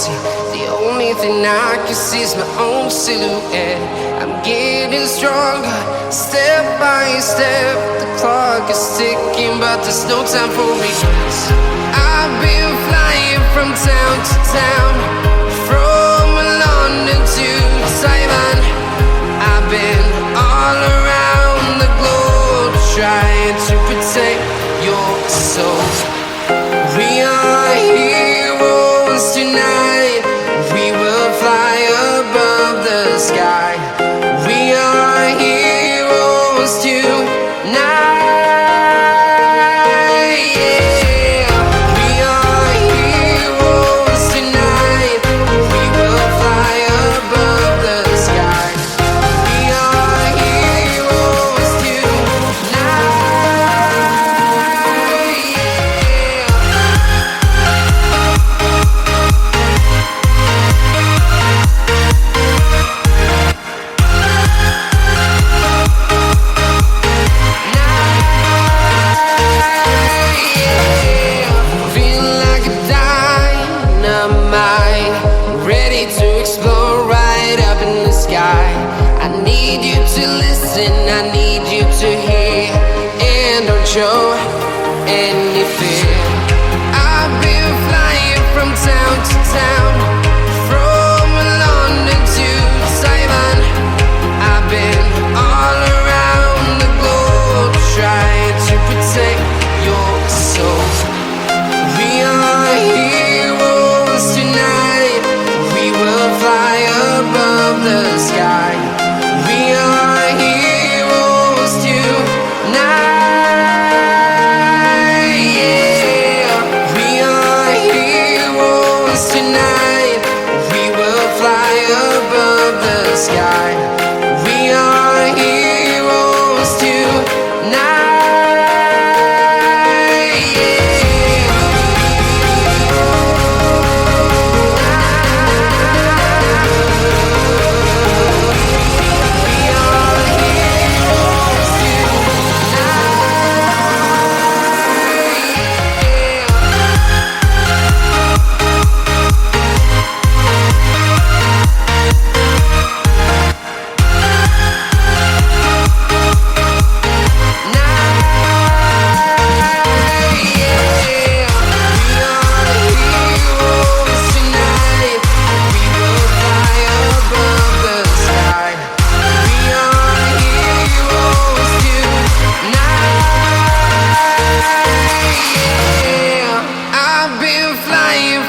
empty. The only thing I can see is my own silhouette. I'm getting stronger, step by step. The clock is ticking, but there's no time for regrets. I've been flying from town to town, from London to Taiwan. I've been all around the globe, trying to protect your soul. We are heroes tonight. We will fly above the sky. We are heroes tonight. Yeah. We are heroes tonight. We will fly above the sky. We are heroes tonight. Ready to explore right up in the sky. I need you to listen, I need you to hear, and don't show any fear. I've been flying from town to town, from London to Taiwan. I've been all around the globe, trying to protect your soul. We are heroes tonight. We will fly above the sky. We are heroes tonight. Yeah. We are heroes tonight. We will fly above the sky. We are heroes tonight.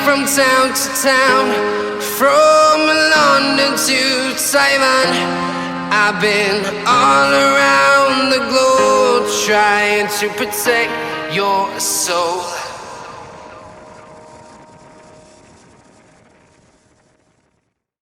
From town to town, from London to Taiwan. I've been all around the globe, trying to protect your soul.